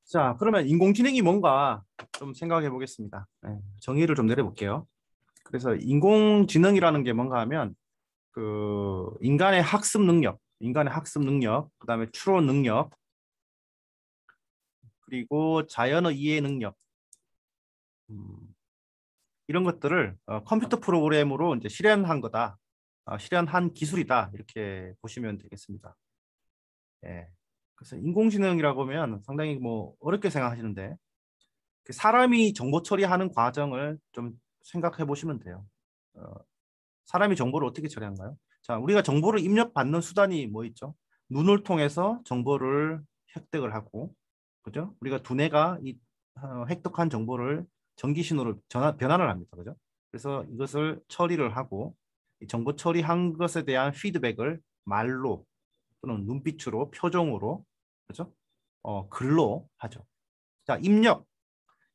자, 그러면 인공지능이 뭔가 좀 생각해 보겠습니다. 네, 정의를 좀 내려볼게요. 그래서 인공지능이라는 게 뭔가 하면 인간의 학습 능력, 그다음에 추론 능력, 그리고 자연의 이해 능력, 음, 이런 것들을 컴퓨터 프로그램으로 이제 실현한 거다, 실현한 기술이다 이렇게 보시면 되겠습니다. 예. 그래서 인공지능이라고 하면 상당히 뭐 어렵게 생각하시는데 사람이 정보 처리하는 과정을 좀 생각해 보시면 돼요. 어, 사람이 정보를 어떻게 처리한가요? 자, 우리가 정보를 입력받는 수단이 뭐 있죠? 눈을 통해서 정보를 획득을 하고, 그죠? 우리가 두뇌가 이 획득한 정보를 전기신호로 변환을 합니다. 그죠? 그래서 이것을 처리를 하고, 이 정보 처리한 것에 대한 피드백을 말로 또는 눈빛으로, 표정으로, 그죠? 글로 하죠. 자, 입력.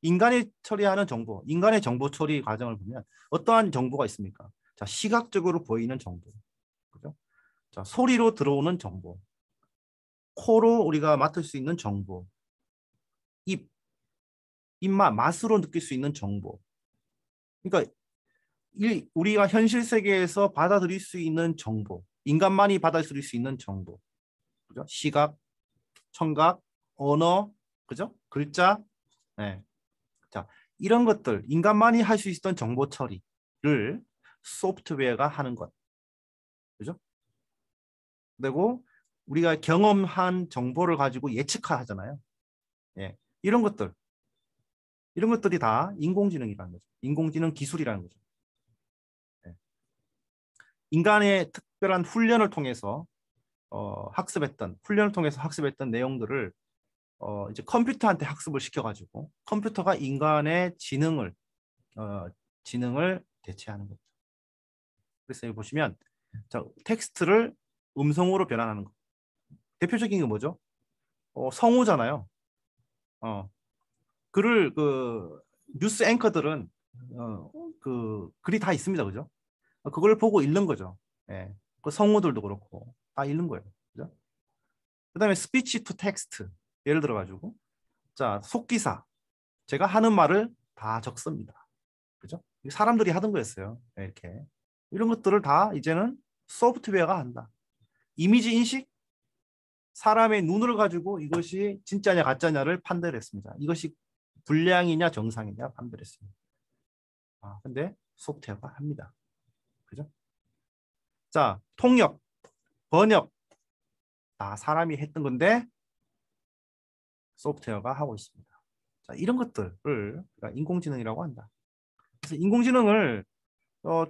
인간이 처리하는 정보, 인간의 정보 처리 과정을 보면 어떠한 정보가 있습니까? 자, 시각적으로 보이는 정보, 그죠? 자, 소리로 들어오는 정보, 코로 우리가 맡을 수 있는 정보, 입, 입맛, 맛으로 느낄 수 있는 정보. 그러니까 우리가 현실 세계에서 받아들일 수 있는 정보, 인간만이 받아들일 수 있는 정보, 그죠? 시각, 청각, 언어, 그죠? 글자, 네. 자, 이런 것들, 인간만이 할 수 있었던 정보 처리를 소프트웨어가 하는 것. 그죠? 그리고 우리가 경험한 정보를 가지고 예측하잖아요. 예. 이런 것들이 다 인공지능이라는 거죠. 인공지능 기술이라는 거죠. 예. 인간의 특별한 훈련을 통해서 학습했던 내용들을 이제 컴퓨터한테 학습을 시켜가지고 컴퓨터가 인간의 어, 지능을 대체하는 거죠. 그래서 여기 보시면 자, 텍스트를 음성으로 변환하는 거. 대표적인 게 뭐죠? 성우잖아요. 어, 글을 뉴스 앵커들은 글이 다 있습니다, 그죠? 그걸 보고 읽는 거죠. 예, 그 성우들도 그렇고 다 읽는 거예요, 그죠? 그다음에 스피치 투 텍스트 예를 들어 가지고 자 속기사 제가 하는 말을 다 적습니다, 그죠? 사람들이 하던 거였어요, 예, 이렇게 이런 것들을 다 이제는 소프트웨어가 한다. 이미지 인식 사람의 눈을 가지고 이것이 진짜냐 가짜냐를 판별했습니다. 이것이 불량이냐 정상이냐 판별했습니다. 근데 소프트웨어가 합니다. 그죠? 자, 통역, 번역 다 사람이 했던 건데 소프트웨어가 하고 있습니다. 자, 이런 것들을 우리가 인공지능이라고 한다. 그래서 인공지능을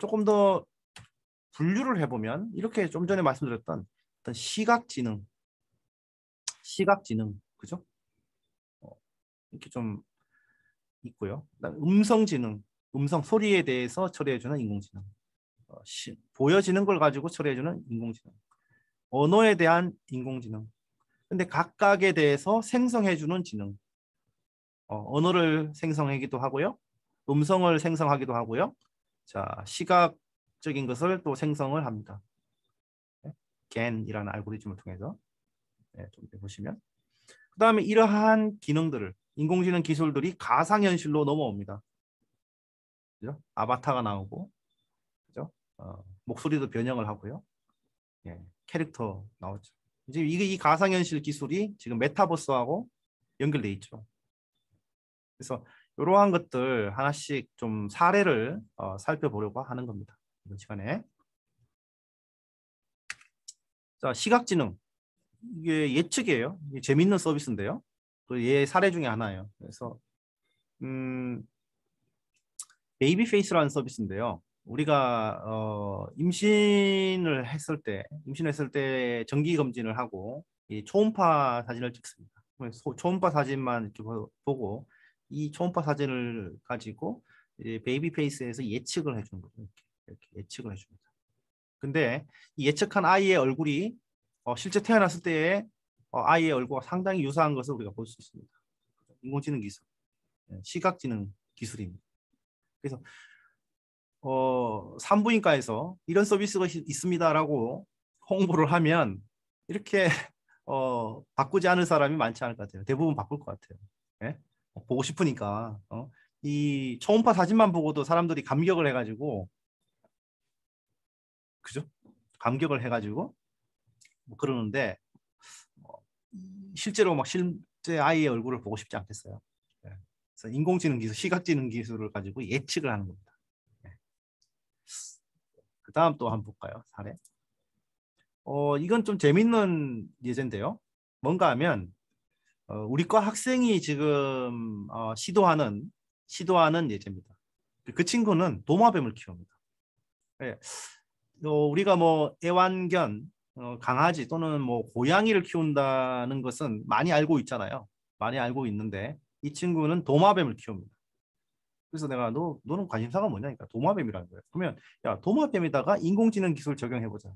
조금 더 분류를 해보면 이렇게 좀 전에 말씀드렸던 어떤 시각지능, 그죠? 어, 이렇게 좀 있고요. 그다음에 음성지능, 음성 소리에 대해서 처리해주는 인공지능. 보여지는 걸 가지고 처리해주는 인공지능. 언어에 대한 인공지능. 근데 각각에 대해서 생성해주는 지능. 언어를 생성하기도 하고요. 음성을 생성하기도 하고요. 자, 시각적인 것을 또 생성을 합니다. 네? 겐이라는 알고리즘을 통해서. 네, 좀 보시면. 그 다음에 이러한 기능들을, 인공지능 기술들이 가상현실로 넘어옵니다. 그죠? 아바타가 나오고, 그죠? 목소리도 변형을 하고요. 예, 캐릭터 나오죠. 이제 이 가상현실 기술이 지금 메타버스하고 연결돼 있죠. 그래서 이러한 것들 하나씩 좀 사례를 살펴보려고 하는 겁니다. 이번 시간에. 자, 시각지능. 이게 예측이에요. 이게 재밌는 서비스인데요. 또 얘 사례 중에 하나예요. 그래서 베이비 페이스라는 서비스인데요. 우리가 임신했을 때 정기 검진을 하고 이 초음파 사진을 찍습니다. 초음파 사진만 이렇게 보고 이 초음파 사진을 가지고 베이비 페이스에서 예측을 해주는 거죠. 이렇게 예측을 해줍니다. 근데 이 예측한 아이의 얼굴이 실제 태어났을 때의 아이의 얼굴과 상당히 유사한 것을 우리가 볼 수 있습니다. 인공지능 기술, 시각지능 기술입니다. 그래서 산부인과에서 이런 서비스가 있습니다라고 홍보를 하면 이렇게 바꾸지 않을 사람이 많지 않을 것 같아요. 대부분 바꿀 것 같아요. 예? 보고 싶으니까. 이 초음파 사진만 보고도 사람들이 감격을 해가지고, 그죠? 감격을 해가지고 뭐 그러는데 어, 실제로 막 실제 아이의 얼굴을 보고 싶지 않겠어요. 예. 그래서 인공지능 기술, 시각지능 기술을 가지고 예측을 하는 겁니다. 예. 그 다음 또 한번 볼까요? 사례. 이건 좀 재밌는 예제인데요. 뭔가 하면 우리 과 학생이 지금 시도하는 예제입니다. 그 친구는 도마뱀을 키웁니다. 예. 우리가 뭐 애완견, 강아지 또는 뭐 고양이를 키운다는 것은 많이 알고 있잖아요. 많이 알고 있는데 이 친구는 도마뱀을 키웁니다. 그래서 내가 너는 관심사가 뭐냐니까 도마뱀이라는 거예요. 그러면 야 도마뱀에다가 인공지능 기술 적용해보자.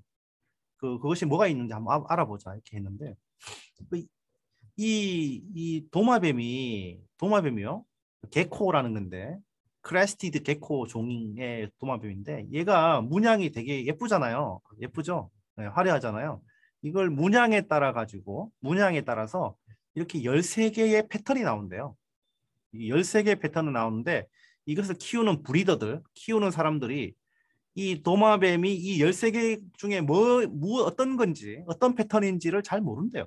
그것이 뭐가 있는지 한번 알아보자 이렇게 했는데 그 이 도마뱀이요 게코라는 건데 크레스티드 게코 종의 도마뱀인데 얘가 문양이 되게 예쁘잖아요. 예쁘죠? 네, 화려하잖아요. 이걸 문양에 따라서 이렇게 13개의 패턴이 나온대요. 이 13개의 패턴이 나오는데 이것을 키우는 사람들이 이 도마뱀이 이 13개 중에 어떤 건지, 어떤 패턴인지를 잘 모른대요.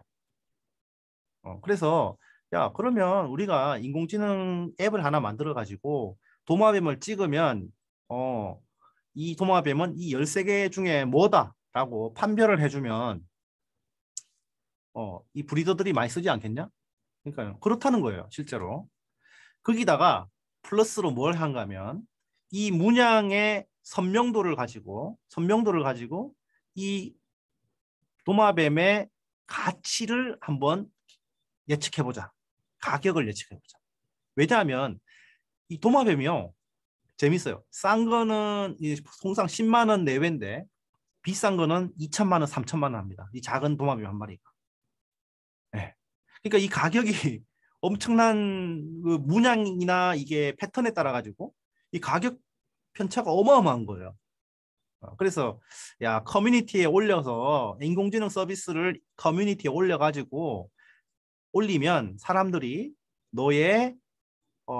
그래서 야 그러면 우리가 인공지능 앱을 하나 만들어 가지고 도마뱀을 찍으면 이 도마뱀은 이 13개 중에 뭐다라고 판별을 해주면 이 브리더들이 많이 쓰지 않겠냐? 그러니까 그렇다는 거예요 실제로. 거기다가 플러스로 뭘 한가 하면 이 문양의 선명도를 가지고 이 도마뱀의 가치를 한번 예측해보자. 가격을 예측해보자. 왜냐하면 이 도마뱀이요. 재밌어요. 싼 거는 통상 10만 원 내외인데 비싼 거는 2천만 원, 3천만 원 합니다. 이 작은 도마뱀 한 마리가. 네. 그러니까 이 가격이 엄청난 그 문양이나 이게 패턴에 따라 가지고 이 가격 편차가 어마어마한 거예요. 그래서 야 커뮤니티에 올려서 인공지능 서비스를 커뮤니티에 올려가지고 올리면 사람들이 너의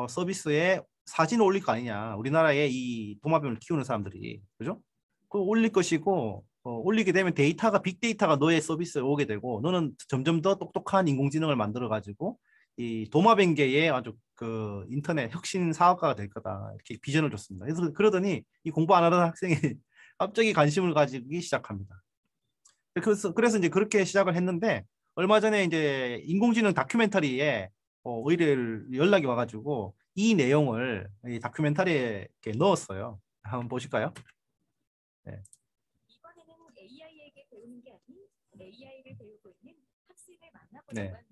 서비스에 사진을 올릴 거 아니냐. 우리나라에 이 도마뱀을 키우는 사람들이. 그죠? 그 올릴 것이고 올리게 되면 빅데이터가 너의 서비스에 오게 되고 너는 점점 더 똑똑한 인공지능을 만들어 가지고 이 도마뱀계의 아주 그 인터넷 혁신 사업가가 될 거다. 이렇게 비전을 줬습니다. 그래서 그러더니 이 공부 안 하던 학생이 갑자기 관심을 가지기 시작합니다. 그래서 이제 그렇게 시작을 했는데 얼마 전에 이제 인공지능 다큐멘터리에 의뢰를 연락이 와가지고 이 내용을 이 다큐멘터리에 이렇게 넣었어요. 한번 보실까요? 네. 이번에는 AI에게 배우는 게 아닌 AI를 배우고 있는 학생을 만나보려고 네. 합니다.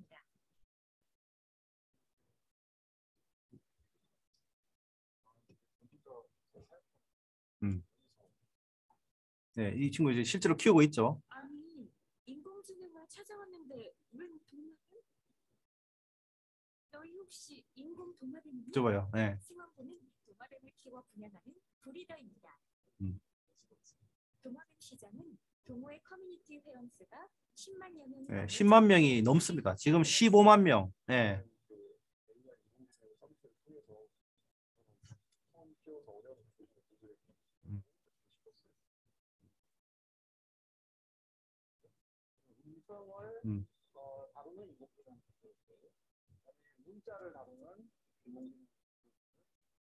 네, 이 친구 이제 실제로 키우고 있죠. 아니, 인공지능을 찾아왔는데 웬 도마뱀? 너희 혹시 인공 도마뱀이니? 줘봐요. 네. 승원군은 도마뱀을 키워 분양하는 브리더입니다. 도마뱀 시장은 동호회 커뮤니티 회원수가 10만 명은 네, 10만 명이 넘습니다. 지금 15만 명. 네. 다루는 인공지능 문자를 다루는 인공지능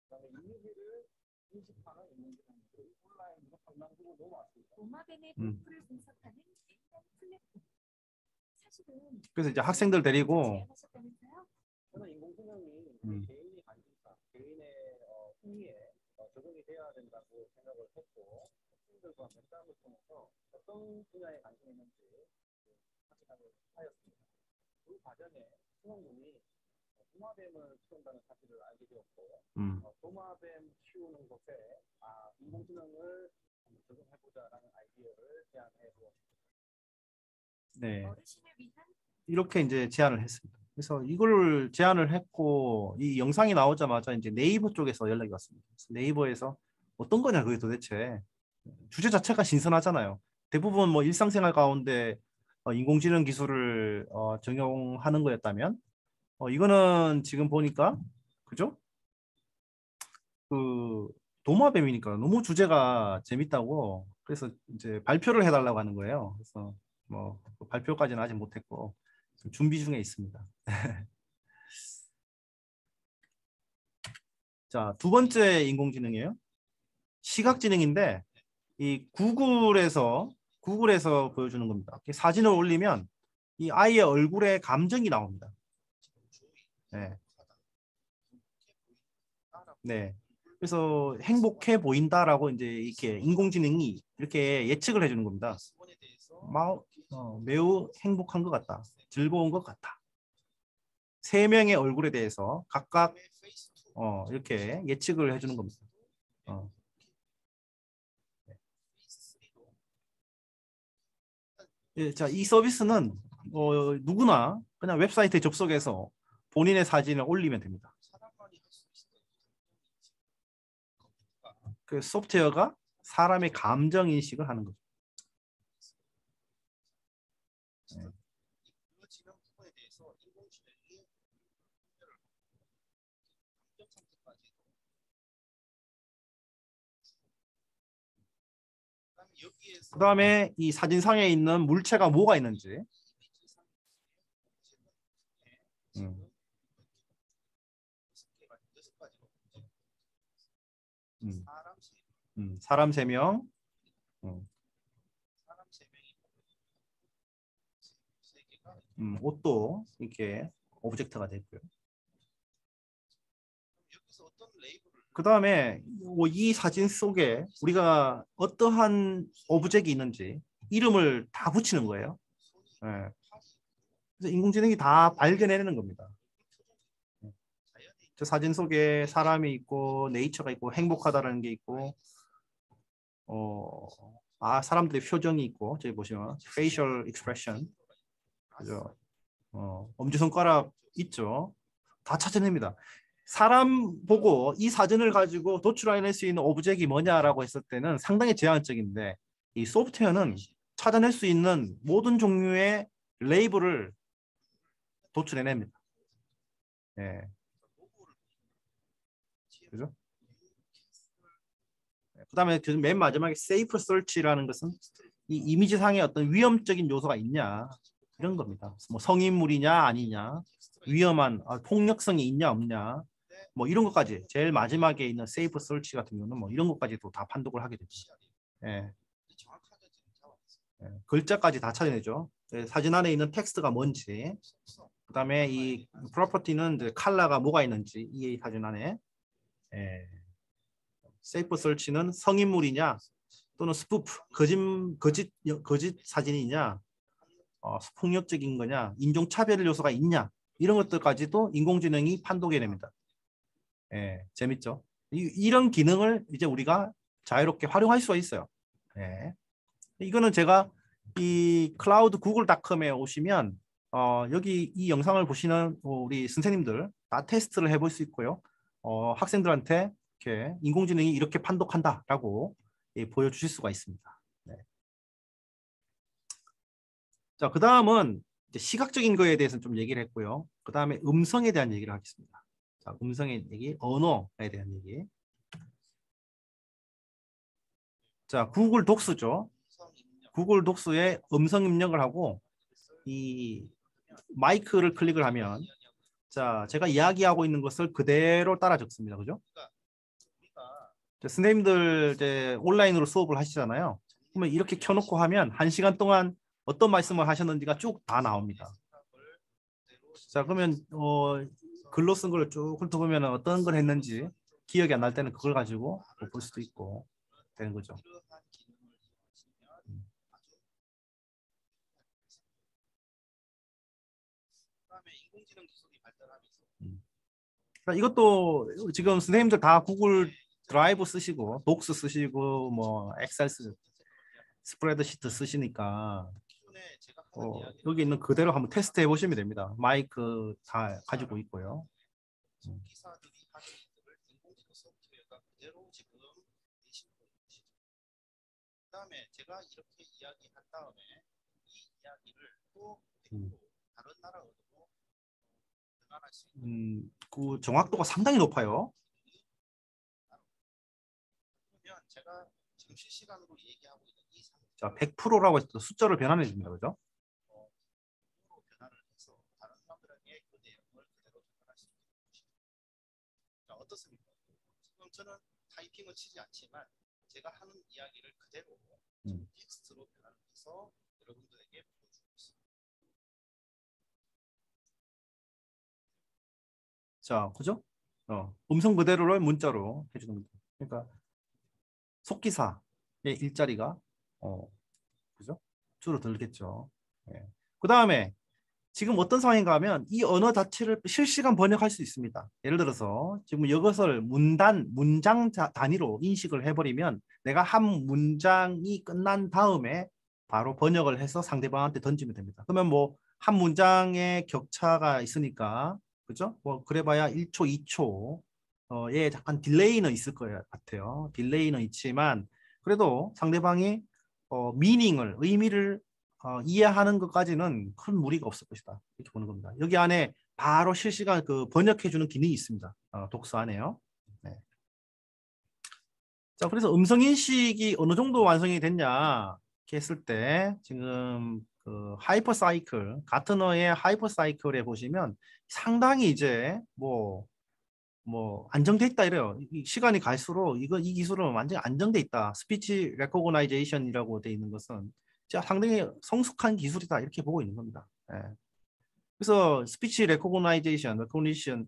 그다음에 이미지를 인식하는 인공지능 온라인으로 강남구로 너무 많습니다. 도마뱀의 분포를 분석하는 AI 플랫폼. 사실은 그래서 이제 학생들 데리고 저는 인공지능이 개인의 관심사, 개인의 흥미에 적응이 돼야 된다고 생각을 했고 학생들과 면담을 통해서 어떤 분야에 관심이 있는지 확인을 하였습니다. 그 과정에 승원군이 도마뱀을 키운다는 사실을 알게 되었고 도마뱀 키우는 곳에 인공지능을 적용해보자라는 아이디어를 제안해 보았습니다. 네. 이렇게 이제 제안을 했습니다. 그래서 이걸 제안을 했고 이 영상이 나오자마자 이제 네이버 쪽에서 연락이 왔습니다. 네이버에서 어떤 거냐 그게 도대체 주제 자체가 신선하잖아요. 대부분 뭐 일상생활 가운데 인공지능 기술을 적용하는 거였다면 이거는 지금 보니까 그죠? 그 도마뱀이니까 너무 주제가 재밌다고 그래서 이제 발표를 해달라고 하는 거예요. 그래서 뭐 발표까지는 아직 못했고 준비 중에 있습니다. 자, 두 번째 인공지능이에요. 시각지능인데 이 구글에서 보여주는 겁니다. 이렇게 사진을 올리면 이 아이의 얼굴에 감정이 나옵니다. 네. 네. 그래서 행복해 보인다라고 이제 이렇게 인공지능이 이렇게 예측을 해주는 겁니다. 매우 행복한 것 같다. 즐거운 것 같다. 세 명의 얼굴에 대해서 각각 이렇게 예측을 해주는 겁니다. 예, 자, 이 서비스는 누구나 그냥 웹사이트에 접속해서 본인의 사진을 올리면 됩니다. 그 소프트웨어가 사람의 감정 인식을 하는 거죠. 네. 그 다음에 이 사진상에 있는 물체가 뭐가 있는지 사람 3명 옷도 이렇게 오브젝트가 됐고요. 그 다음에 이 사진 속에 우리가 어떠한 오브젝트가 있는지 이름을 다 붙이는 거예요. 네. 그래서 인공지능이 다 발견해내는 겁니다. 저 사진 속에 사람이 있고 네이처가 있고 행복하다라는 게 있고 사람들의 표정이 있고 저기 보시면 facial expression 그죠? 엄지손가락 있죠? 다 찾아냅니다. 사람 보고 이 사진을 가지고 도출해낼 수 있는 오브젝트가 뭐냐라고 했을 때는 상당히 제한적인데 이 소프트웨어는 찾아낼 수 있는 모든 종류의 레이블을 도출해냅니다. 예. 그죠? 그 다음에 맨 마지막에 세이프 서치라는 것은 이 이미지상에 어떤 위험적인 요소가 있냐 이런 겁니다. 뭐 성인물이냐 아니냐 위험한 폭력성이 있냐 없냐 뭐 이런 것까지 제일 마지막에 있는 세이프 서치 같은 경우는 뭐 이런 것까지도 다 판독을 하게 됩니다. 예. 글자까지 다 찾아내죠. 사진 안에 있는 텍스트가 뭔지 그 다음에 이 프로퍼티는 컬러가 뭐가 있는지 이 사진 안에 세이프 서치는 성인물이냐 또는 스푸프 거짓 사진이냐 폭력적인 거냐 인종차별 요소가 있냐 이런 것들까지도 인공지능이 판독해냅니다. 재밌죠? 이런 기능을 이제 우리가 자유롭게 활용할 수가 있어요. 이거는 제가 이 클라우드 구글닷컴에 오시면 여기 이 영상을 보시는 우리 선생님들 다 테스트를 해볼 수 있고요. 학생들한테 이렇게 인공지능이 이렇게 판독한다라고 보여주실 수가 있습니다. 네. 자, 그 다음은 시각적인 거에 대해서는 좀 얘기를 했고요. 그 다음에 음성에 대한 얘기를 하겠습니다. 자, 음성의 얘기, 언어에 대한 얘기. 자, 구글 독스죠. 구글 독스에 음성 입력을 하고 이 마이크를 클릭을 하면 자, 제가 이야기하고 있는 것을 그대로 따라 적습니다. 그죠? 선생님들 이제 온라인으로 수업을 하시잖아요. 그러면 이렇게 켜놓고 하면 1시간 동안 어떤 말씀을 하셨는지가 쭉 다 나옵니다. 자, 그러면 글로 쓴 걸 쭉 훑어보면 어떤 걸 했는지 기억이 안 날 때는 그걸 가지고 볼 수도 있고 되는 거죠. 이것도 지금 선생님들 다 구글 드라이브 쓰시고 독스 쓰시고 뭐 엑셀 스프레드시트 쓰시니까 여기 있는 그대로 한번 테스트 해보시면 됩니다. 마이크 다 가지고 있고요. 그다음에 제가 이렇게 이야기한 다음에 이 이야기 이야기를 또 음. 다른 나라 언어로 변환할 수 있는 그 정확도가 상당히 높아요. 그러면 제가 지금 실시간으로 얘기하고 있는 이 상태로 자, 100%라고 해서 숫자를 변환해 줍니다. 그죠? 변환을 해서 다른 사람들에게 그 내용을 그대로 전달할 수 있는 것입니다. 자, 어떻습니까? 지금 저는 타이핑을 치지 않지만 제가 하는 이야기를 그대로 텍스트로 변환을 해서 여러분들에게 보여주고 있습니다. 자, 그죠? 음성 그대로를 문자로 해주는 겁니다. 그러니까 속기사의 일자리가 그죠? 줄어들겠죠. 예. 그 다음에 지금 어떤 상황인가 하면 이 언어 자체를 실시간 번역할 수 있습니다. 예를 들어서 지금 이것을 문장 단위로 인식을 해버리면 내가 한 문장이 끝난 다음에 바로 번역을 해서 상대방한테 던지면 됩니다. 그러면 뭐 한 문장의 격차가 있으니까 그죠? 뭐 그래봐야 1초, 2초 예, 약간 딜레이는 있을 것 같아요. 딜레이는 있지만 그래도 상대방이 의미를 이해하는 것까지는 큰 무리가 없을 것이다. 이렇게 보는 겁니다. 여기 안에 바로 실시간 그 번역해주는 기능이 있습니다. 독서 안에요. 네. 자, 그래서 음성 인식이 어느 정도 완성이 됐냐 이렇게 했을 때 지금 그 하이퍼사이클 가트너의 하이퍼사이클에 보시면 상당히 이제 뭐 안정돼 있다 이래요. 시간이 갈수록 이 기술은 완전히 안정돼 있다. 스피치 레코그나이제이션이라고 돼 있는 것은 진짜 상당히 성숙한 기술이다 이렇게 보고 있는 겁니다. 예. 그래서 스피치 레코그니션의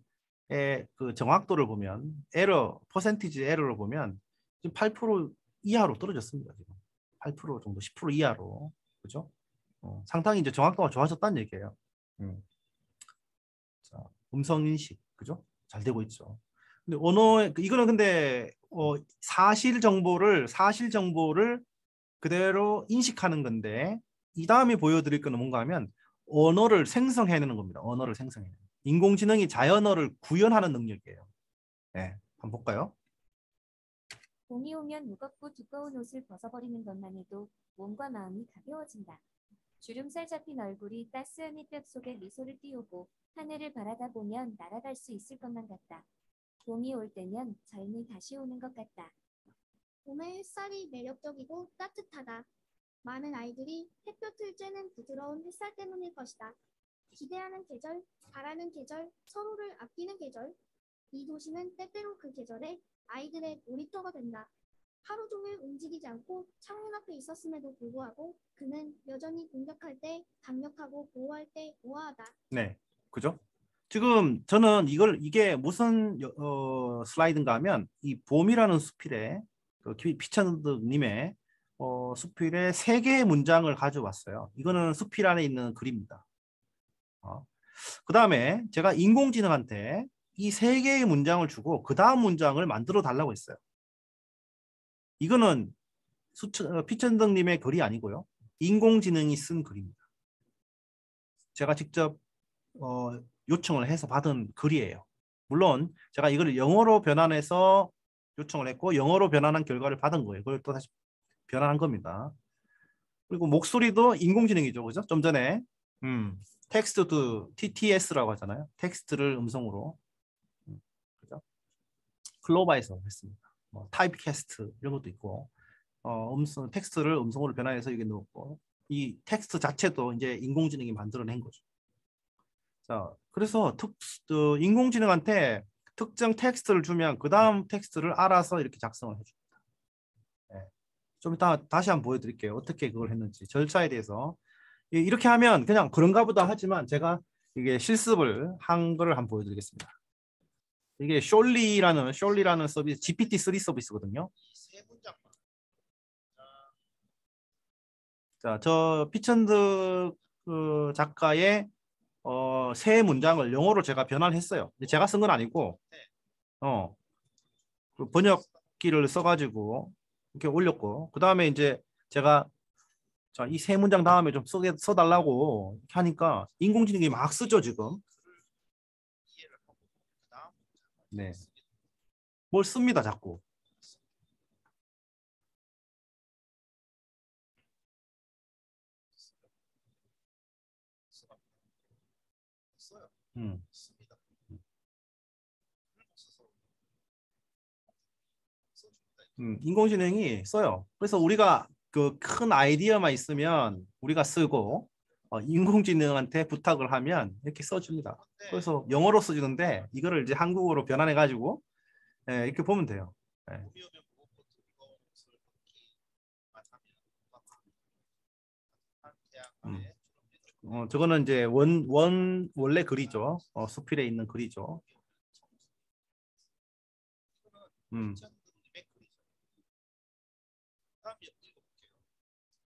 그 정확도를 보면 퍼센티지 에러를 보면 지금 8% 이하로 떨어졌습니다. 지금 8% 정도, 10% 이하로 그죠? 상당히 이제 정확도가 좋아졌다는 얘기예요. 자, 음성 인식 그죠? 잘 되고 있죠. 근데 이거는 근데 사실 정보를 그대로 인식하는 건데 이 다음에 보여드릴 거는 뭔가 하면 언어를 생성해내는 겁니다. 언어를 생성해내는. 인공지능이 자연어를 구현하는 능력이에요. 네, 한번 볼까요? 봄이 오면 무겁고 두꺼운 옷을 벗어버리는 것만 해도 몸과 마음이 가벼워진다. 주름살 잡힌 얼굴이 따스한 햇볕 속에 미소를 띄우고 하늘을 바라다 보면 날아갈 수 있을 것만 같다. 봄이 올 때면 젊이 다시 오는 것 같다. 봄의 햇살이 매력적이고 따뜻하다. 많은 아이들이 햇볕을 쬐는 부드러운 햇살 때문일 것이다. 기대하는 계절, 바라는 계절, 서로를 아끼는 계절. 이 도시는 때때로 그 계절에 아이들의 놀이터가 된다. 하루 종일 움직이지 않고 창문 앞에 있었음에도 불구하고 그는 여전히 공격할 때 강력하고 보호할 때 우아하다. 네, 그죠? 지금 저는 이게 무슨 슬라이드인가 하면 이 봄이라는 수필에 피천득님의 수필에 3개의 문장을 가져왔어요. 이거는 수필 안에 있는 글입니다. 그 다음에 제가 인공지능한테 이 3개의 문장을 주고 그 다음 문장을 만들어 달라고 했어요. 이거는 피천득님의 글이 아니고요. 인공지능이 쓴 글입니다. 제가 직접 요청을 해서 받은 글이에요. 물론 제가 이걸 영어로 변환해서 요청을 했고 영어로 변환한 결과를 받은 거예요. 그걸 또 다시 변환한 겁니다. 그리고 목소리도 인공지능이죠. 그죠? 좀 전에 텍스트 투 TTS라고 하잖아요. 텍스트를 음성으로 그죠? 클로바에서 했습니다. 타입캐스트 이런 것도 있고 텍스트를 음성으로 변환해서 여기 넣었고 이 텍스트 자체도 이제 인공지능이 만들어낸 거죠. 자, 그래서 인공지능한테 특정 텍스트를 주면 그 다음 텍스트를 알아서 이렇게 작성을 해줍니다. 네. 좀 이따 다시 한번 보여드릴게요. 어떻게 그걸 했는지 절차에 대해서 이렇게 하면 그냥 그런가 보다 하지만 제가 이게 실습을 한 거를 한번 보여드리겠습니다. 이게 숄리라는 서비스 GPT-3 서비스거든요. 세 문장만. 자, 저 피천득 그 작가의 세 문장을 영어로 제가 변환했어요. 제가 쓴 건 아니고 그 번역기를 써가지고 이렇게 올렸고 그 다음에 이제 제가 자, 이 세 문장 다음에 좀 써달라고 이렇게 하니까 인공지능이 막 쓰죠 지금. 네. 뭘 씁니다 자꾸. 써갑니다. 써요. 음. 씁니다. 인공지능이 써요. 그래서 우리가 그 큰 아이디어만 있으면 우리가 쓰고 인공지능한테 부탁을 하면 이렇게 써줍니다. 그래서 영어로 써주는데 이거를 이제 한국어로 변환해 가지고 이렇게 보면 돼요. 예. 오미오면 무엇부터 이거 옷을 입기만 하면 대학 안에 저거는 이제 원래 글이죠. 수필에 있는 글이죠. 님의 글이죠. 다음 읽어볼게요.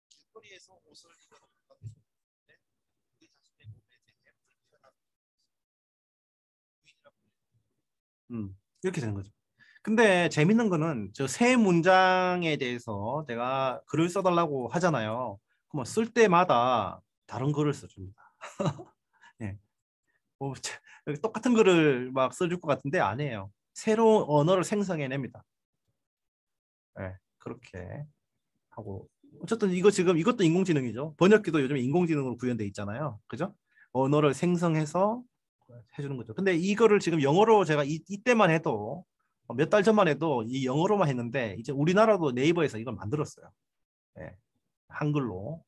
길거리에서 옷을 입어놓고 계셨는데 우리 자신의 몸에 대해 불편한 부인이라고 이렇게 되는 거죠. 근데 재밌는 거는 저 세 문장에 대해서 내가 글을 써달라고 하잖아요. 그럼 쓸 때마다 다른 글을 써줍니다. 예. 똑같은 글을 막 써줄 것 같은데 아니에요. 새로운 언어를 생성해냅니다. 예, 그렇게 하고 어쨌든 이거 지금 이것도 인공지능이죠. 번역기도 요즘 인공지능으로 구현돼 있잖아요. 그죠? 언어를 생성해서 해주는 거죠. 근데 이거를 지금 영어로 제가 이때만 해도 몇 달 전만 해도 이 영어로만 했는데 이제 우리나라도 네이버에서 이걸 만들었어요. 예, 한글로.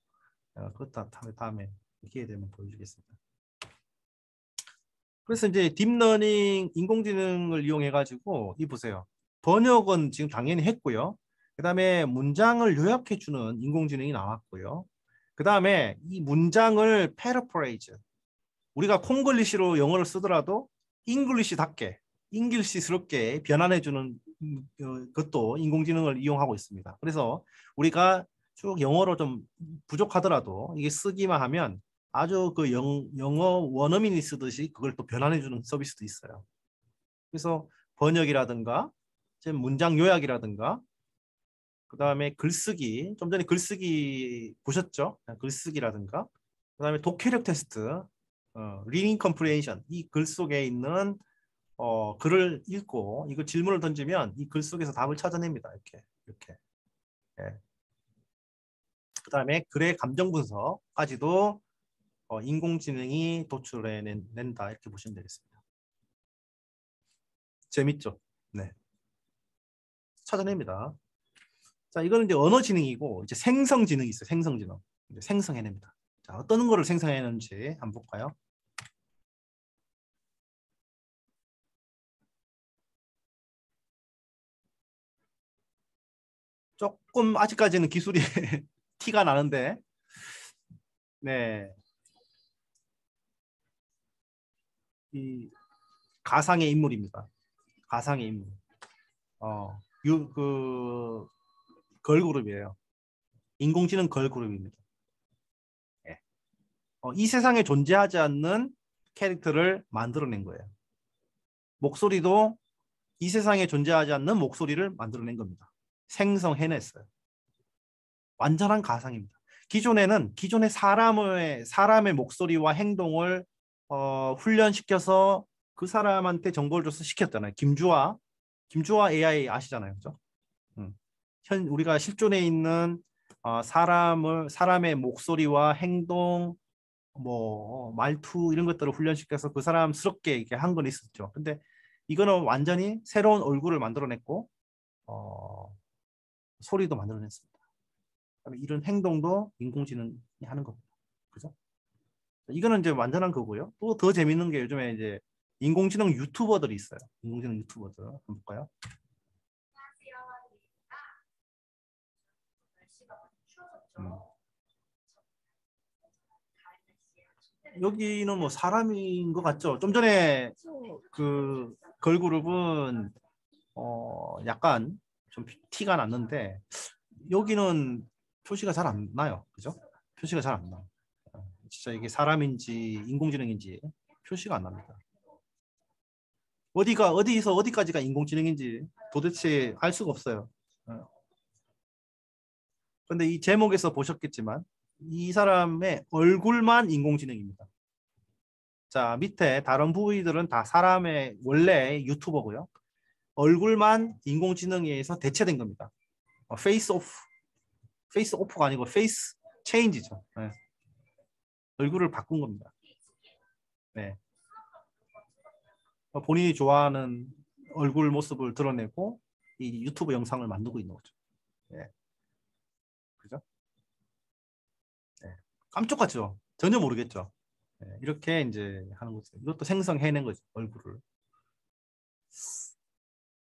그렇다 다음에 기회 되면 보여주겠습니다. 그래서 이제 딥러닝 인공지능을 이용해 가지고 이 보세요. 번역은 지금 당연히 했고요. 그다음에 문장을 요약해 주는 인공지능이 나왔고요. 그다음에 이 문장을 패러프레이즈 우리가 콩글리시로 영어를 쓰더라도 잉글리시답게 잉글리시스럽게 변환해 주는 것도 인공지능을 이용하고 있습니다. 그래서 우리가 쭉 영어로 좀 부족하더라도 이게 쓰기만 하면 아주 그 영어 원어민이 쓰듯이 그걸 또 변환해 주는 서비스도 있어요. 그래서 번역이라든가 문장 요약이라든가 그다음에 글쓰기 좀 전에 글쓰기 보셨죠? 글쓰기라든가 그다음에 독해력 테스트 리딩 컴프레hen션 이 글 속에 있는 글을 읽고 이거 질문을 던지면 이 글 속에서 답을 찾아냅니다. 이렇게. 예. 그다음에 글의 감정 분석까지도 인공지능이 도출해낸다 이렇게 보시면 되겠습니다. 재밌죠? 네. 찾아냅니다. 자, 이거는 이제 언어지능이고 이제 생성지능이 있어요. 생성지능. 생성해냅니다. 자, 어떤 거를 생성해내는지 한번 볼까요? 조금 아직까지는 기술이 티가 나는데 네. 이 가상의 인물입니다. 가상의 인물. 걸그룹이에요. 인공지능 걸그룹입니다. 네. 이 세상에 존재하지 않는 캐릭터를 만들어낸 거예요. 목소리도 이 세상에 존재하지 않는 목소리를 만들어낸 겁니다. 생성해냈어요. 완전한 가상입니다. 기존의 사람의 목소리와 행동을 훈련시켜서 그 사람한테 정보를 줘서 시켰잖아요. 김주아 AI 아시잖아요, 그죠? 우리가 실존에 있는 사람의 목소리와 행동, 말투 이런 것들을 훈련시켜서 그 사람스럽게 이렇게 한 건 있었죠. 근데 이거는 완전히 새로운 얼굴을 만들어냈고 소리도 만들어냈습니다. 이런 행동도 인공지능이 하는 겁니다. 그죠? 이거는 이제 완전한 거고요. 또 더 재밌는 게 요즘에 이제 인공지능 유튜버들이 있어요. 인공지능 유튜버들 한번 볼까요? 여기는 뭐 사람인 것 같죠? 좀 전에 그 걸그룹은 약간 좀 티가 났는데 여기는 표시가 잘 안 나요. 그죠? 표시가 잘 안 나요. 진짜 이게 사람인지 인공지능인지 표시가 안 납니다. 어디서 어디까지가 인공지능인지 도대체 알 수가 없어요. 그런데 이 제목에서 보셨겠지만 이 사람의 얼굴만 인공지능입니다. 자, 밑에 다른 부위들은 다 사람의 원래 유튜버고요. 얼굴만 인공지능에 의해서 대체된 겁니다. 페이스 오프가 아니고 페이스 체인지죠. 네. 얼굴을 바꾼 겁니다. 네. 본인이 좋아하는 얼굴 모습을 드러내고 이 유튜브 영상을 만들고 있는 거죠. 네. 그죠? 네. 깜짝같죠. 전혀 모르겠죠. 네. 이렇게 이제 하는 거죠. 이것도 생성해낸 거죠. 얼굴을.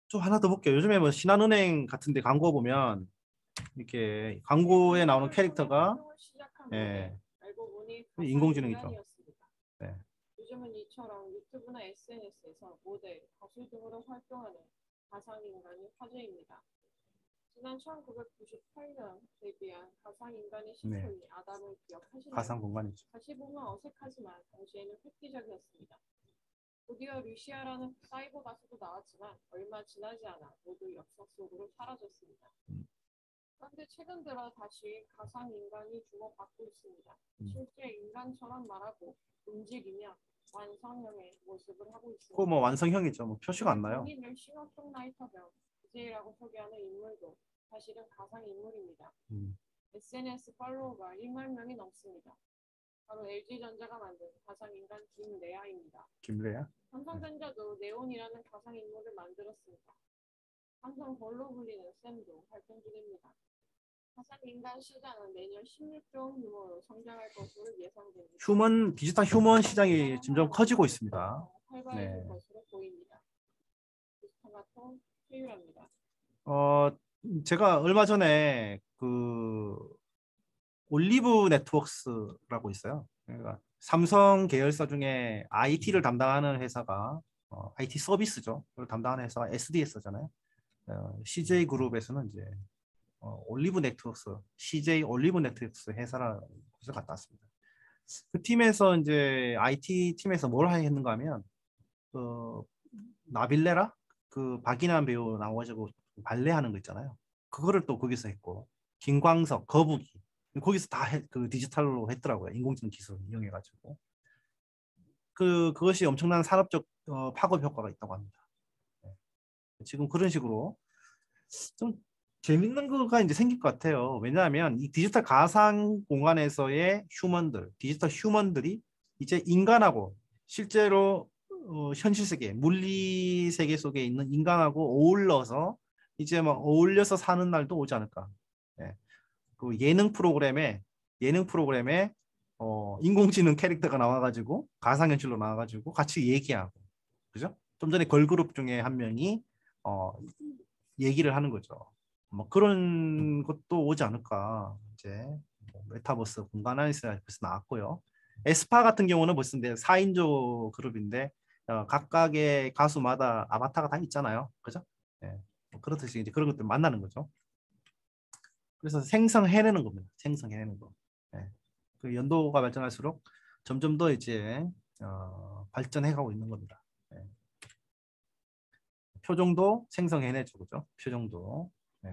좀 하나 더 볼게요. 요즘에 뭐 신한은행 같은데 광고 보면 이렇게 광고에 나오는 캐릭터가 예, 알고 보니 인공지능이죠. 네. 요즘은 이처럼 유튜브나 SNS에서 모델, 가수 등으로 활동하는 가상인간이 화제입니다. 지난 1998년 데뷔한 가상인간의 시초인 아담을 기억하시나요? 가상 공간이죠. 다시 보면 어색하지만 당시에는 획기적이었습니다. 드디어 루시아라는 사이버 가수도 나왔지만 얼마 지나지 않아 모두 역사 속으로 사라졌습니다. 그런데 최근 들어 다시 가상인간이 주목받고 있습니다. 실제 인간처럼 말하고 움직이며 완성형의 모습을 하고 있습니다. 그거 뭐 완성형이죠. 뭐 표시가 안 나요. 본인을 싱어송 라이터병 BJ라고 소개하는 인물도 사실은 가상인물입니다. SNS 팔로워가 1만 명이 넘습니다. 바로 LG전자가 만든 가상인간 김레아입니다. 김래야? 삼성전자도 네온이라는 가상인물을 만들었습니다. 삼성 벌로 불리는 샘도 활동 중입니다. 가상인간 시장은 내년 16조 원 규모로 성장할 것으로 예상됩니다. 디지털 휴먼 시장이 점점 커지고 있습니다. 활발해질 것으로 보입니다. 토마토 최유라입니다. 제가 얼마 전에 그 올리브 네트워크스라고 있어요. 그러니까 삼성 계열사 중에 IT를 담당하는 회사가 IT 서비스죠. 그걸 담당하는 회사가 SDS잖아요. CJ 그룹에서는 이제 올리브 네트워크스, CJ 올리브 네트워크스 회사라고 해서 갔다 왔습니다. 그 팀에서 이제 IT 팀에서 뭘 했는가 하면 그 나빌레라 그 박인환 배우 나와가지고 발레하는 거 있잖아요. 그거를 또 거기서 했고 김광석, 거북이 거기서 다 그 디지털로 했더라고요. 인공지능 기술 이용해가지고 그것이 엄청난 산업적 파급 효과가 있다고 합니다. 네. 지금 그런 식으로 좀 재밌는 거가 이제 생길 것 같아요. 왜냐하면 이 디지털 가상 공간에서의 휴먼들, 디지털 휴먼들이 이제 인간하고 실제로 현실 세계, 물리 세계 속에 있는 인간하고 어울러서 이제 막 어울려서 사는 날도 오지 않을까. 예. 그 예능 프로그램에 인공지능 캐릭터가 나와가지고 가상현실로 나와가지고 같이 얘기하고, 그죠? 좀 전에 걸그룹 중에 한 명이 얘기를 하는 거죠. 뭐 그런 것도 오지 않을까. 이제 메타버스 공간 안에서 벌써 나왔고요. 에스파 같은 경우는 벌써 4인조 그룹인데 각각의 가수마다 아바타가 다 있잖아요. 그죠? 예. 뭐 그렇듯이 이제 그런 것들 만나는 거죠. 그래서 생성해내는 겁니다. 생성해내는 거. 예. 그 연도가 발전할수록 점점 더 이제 발전해가고 있는 겁니다. 예. 표정도 생성해내죠, 그죠? 표정도. 예.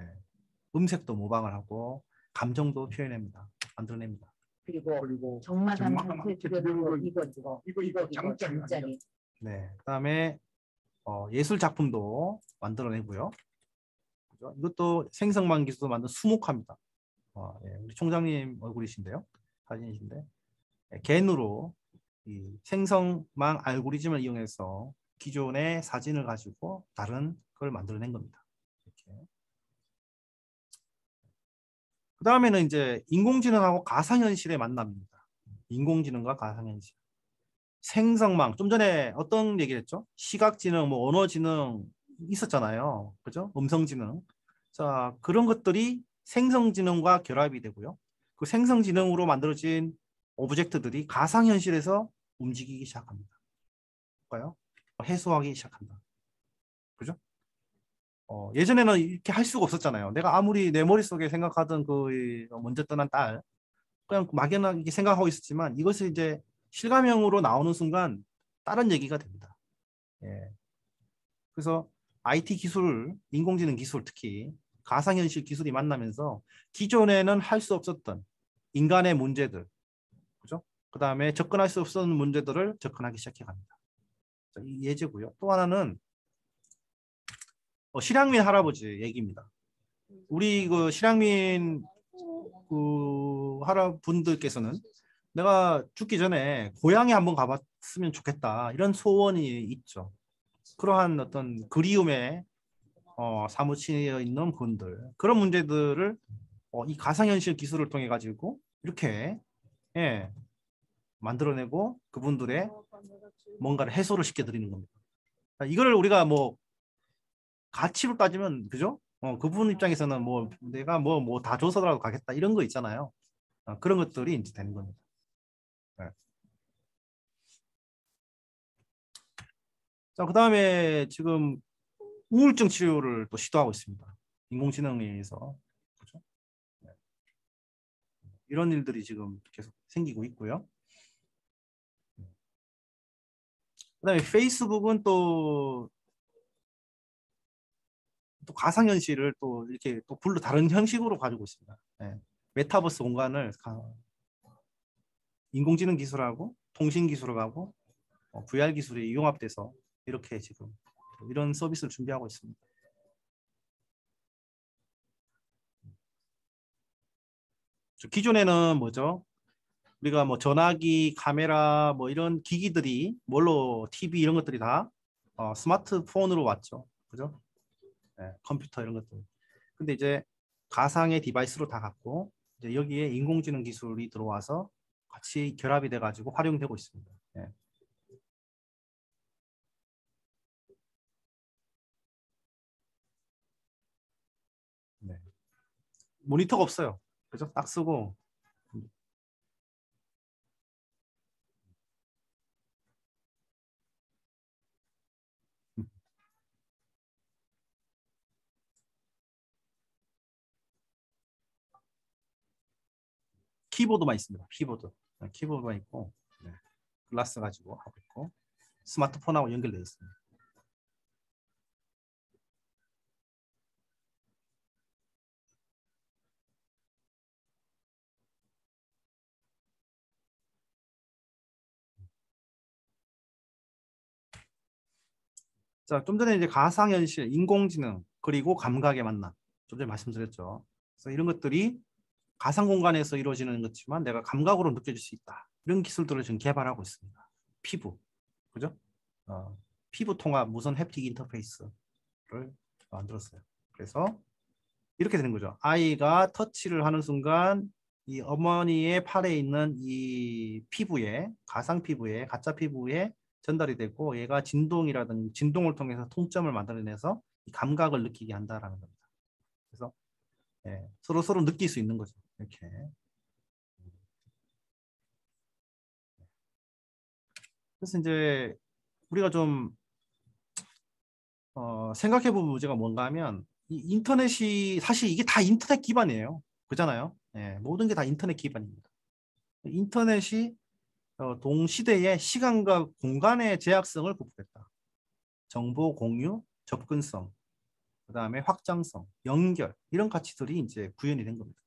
음색도 모방을 하고 감정도 표현합니다. 만들어냅니다. 그리고 정말 이거 장짜리. 네. 그다음에 예술 작품도 만들어내고요. 그죠? 이것도 생성망 기술로 만든 수목화입니다. 예. 우리 총장님 얼굴이신데요, 사진이신데 겐으로 이 생성망 알고리즘을 이용해서 기존의 사진을 가지고 다른 걸 만들어낸 겁니다. 이렇게. 그 다음에는 이제 인공지능하고 가상현실의 만남입니다. 인공지능과 가상현실. 생성망, 좀 전에 어떤 얘기를 했죠? 시각지능, 뭐 언어지능 있었잖아요. 그죠? 음성지능. 자, 그런 것들이 생성지능과 결합이 되고요. 그 생성지능으로 만들어진 오브젝트들이 가상현실에서 움직이기 시작합니다. 볼까요? 해소하기 시작한다. 그죠? 예전에는 이렇게 할 수가 없었잖아요. 내가 아무리 내 머릿속에 생각하던 그 먼저 떠난 딸 그냥 막연하게 생각하고 있었지만 이것이 이제 실감형으로 나오는 순간 다른 얘기가 됩니다. 예. 그래서 IT 기술, 인공지능 기술 특히 가상현실 기술이 만나면서 기존에는 할 수 없었던 인간의 문제들, 그죠? 그 다음에 접근할 수 없었던 문제들을 접근하기 시작해갑니다. 이 예제고요. 또 하나는 실향민 할아버지 얘기입니다. 우리 그 실향민 그 할아분들께서는 내가 죽기 전에 고향에 한번 가봤으면 좋겠다 이런 소원이 있죠. 그러한 어떤 그리움에 사무치어 있는 분들 그런 문제들을 이 가상현실 기술을 통해 가지고 이렇게 예, 만들어내고 그분들의 뭔가를 해소를 시켜드리는 겁니다. 이거를 우리가 뭐 가치로 따지면 그죠? 그분 입장에서는 뭐 내가 뭐 다 줘서라도 가겠다 이런 거 있잖아요. 그런 것들이 이제 되는 겁니다. 네. 자, 그다음에 지금 우울증 치료를 또 시도하고 있습니다. 인공지능에 의해서 그렇죠? 네. 이런 일들이 지금 계속 생기고 있고요. 그다음에 페이스북은 또 가상현실을 또 이렇게 또 불로 다른 형식으로 가지고 있습니다. 네. 메타버스 공간을 인공지능 기술하고 통신 기술하고 VR 기술이 융합돼서 이렇게 지금 이런 서비스를 준비하고 있습니다. 기존에는 뭐죠? 우리가 뭐 전화기, 카메라 뭐 이런 기기들이 뭘로 TV 이런 것들이 다 스마트폰으로 왔죠. 그죠? 네, 컴퓨터 이런 것들. 근데 이제 가상의 디바이스로 다 갖고 이제 여기에 인공지능 기술이 들어와서 같이 결합이 돼 가지고 활용되고 있습니다. 네. 네. 모니터가 없어요. 그죠? 딱 쓰고 키보드만 있습니다. 키보드. 네, 키보드만 있고 네. 글라스 가지고 하고 있고 스마트폰하고 연결되어 있습니다. 자, 좀 전에 이제 가상현실, 인공지능, 그리고 감각의 만남. 좀 전에 말씀드렸죠. 그래서 이런 것들이 가상 공간에서 이루어지는 것지만 내가 감각으로 느껴질 수 있다. 이런 기술들을 지금 개발하고 있습니다. 피부, 그죠? 피부 통합 무선 햅틱 인터페이스를 만들었어요. 그래서 이렇게 되는 거죠. 아이가 터치를 하는 순간 이 어머니의 팔에 있는 이 피부에, 가상 피부에, 가짜 피부에 전달이 되고 얘가 진동이라든지 진동을 통해서 통점을 만들어내서 이 감각을 느끼게 한다라는 겁니다. 그래서 서로 느낄 수 있는 거죠. 이렇게. 그래서 이제 우리가 좀 생각해 볼 문제가 뭔가 하면 이 인터넷이 사실 이게 다 인터넷 기반이에요. 그잖아요. 모든 게 다 인터넷 기반입니다. 인터넷이 동시대의 시간과 공간의 제약성을 극복했다. 정보 공유, 접근성, 그다음에 확장성, 연결 이런 가치들이 이제 구현이 된 겁니다.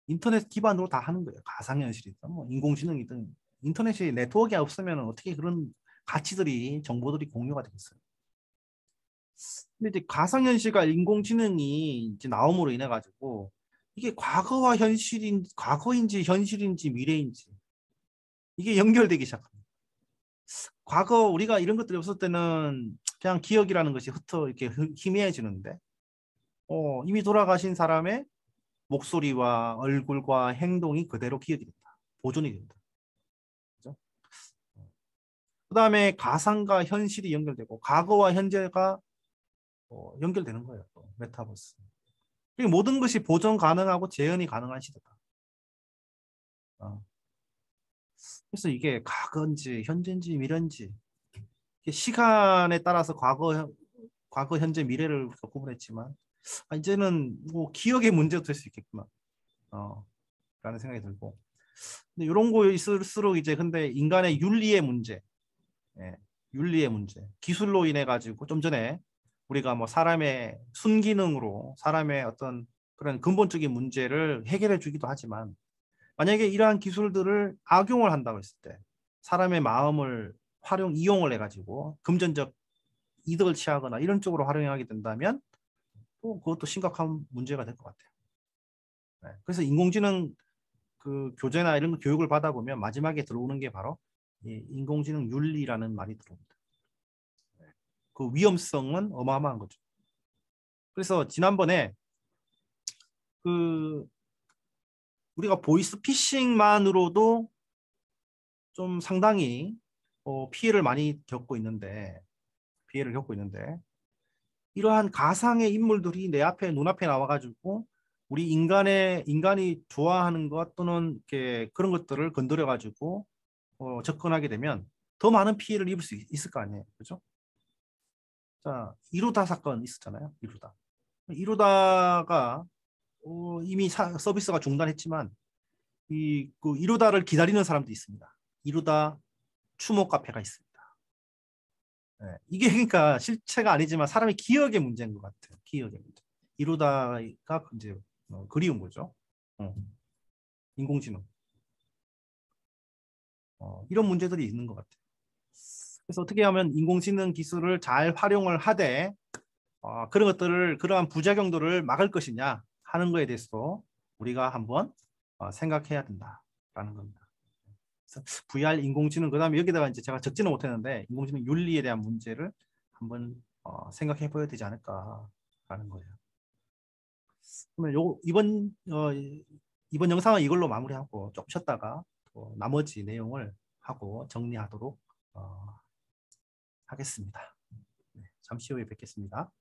인터넷 기반으로 다 하는 거예요. 가상현실이든 뭐 인공지능이든 인터넷이 네트워크가 없으면 어떻게 그런 가치들이 정보들이 공유가 되겠어요. 근데 이제 가상현실과 인공지능이 이제 나옴으로 인해 가지고 이게 과거인지 현실인지 미래인지 이게 연결되기 시작합니다. 과거 우리가 이런 것들이 없을 때는 그냥 기억이라는 것이 이렇게 희미해지는데 이미 돌아가신 사람의 목소리와 얼굴과 행동이 그대로 기억이 된다. 보존이 된다. 그죠? 그다음에 가상과 현실이 연결되고 과거와 현재가 연결되는 거예요. 또 메타버스. 모든 것이 보존 가능하고 재현이 가능한 시대다. 그래서 이게 과거인지 현재인지 미래인지 시간에 따라서 과거, 현재, 미래를 구분했지만 이제는 뭐 기억의 문제도 될 수 있겠구나. 라는 생각이 들고. 근데 이런 거 있을수록 이제 근데 인간의 윤리의 문제, 윤리의 문제, 기술로 인해 가지고 좀 전에 우리가 뭐 사람의 순기능으로 사람의 어떤 그런 근본적인 문제를 해결해 주기도 하지만 만약에 이러한 기술들을 악용을 한다고 했을 때 사람의 마음을 이용을 해가지고 금전적 이득을 취하거나 이런 쪽으로 활용하게 된다면 또 그것도 심각한 문제가 될 것 같아요. 그래서 인공지능 그 교재나 이런 거 교육을 받아보면 마지막에 들어오는 게 바로 이 인공지능 윤리라는 말이 들어옵니다. 그 위험성은 어마어마한 거죠. 그래서 지난번에 그 우리가 보이스 피싱만으로도 좀 상당히 피해를 겪고 있는데 이러한 가상의 인물들이 내 앞에 눈앞에 나와가지고 우리 인간이 좋아하는 것 또는 이렇게 그런 것들을 건드려가지고 접근하게 되면 더 많은 피해를 입을 수 있을 거 아니에요, 그렇죠? 자, 이루다 사건 있었잖아요, 이루다가 이미 서비스가 중단했지만 그 이루다를 기다리는 사람도 있습니다. 이루다 추모 카페가 있습니다. 네, 이게 그러니까 실체가 아니지만 사람의 기억의 문제인 것 같아요. 기억의 문제. 이루다가 이제 그리운 거죠. 인공지능. 이런 문제들이 있는 것 같아요. 그래서 어떻게 하면 인공지능 기술을 잘 활용을 하되 그러한 부작용들을 막을 것이냐 하는 거에 대해서 우리가 한번 생각해야 된다라는 겁니다. 그래서 VR 인공지능 그다음에 여기다가 이제 제가 적지는 못했는데 인공지능 윤리에 대한 문제를 한번 생각해 봐야 되지 않을까라는 거예요. 그러면 이번 영상은 이걸로 마무리하고 좀 쉬었다가 또 나머지 내용을 하고 정리하도록 하겠습니다. 네, 잠시 후에 뵙겠습니다.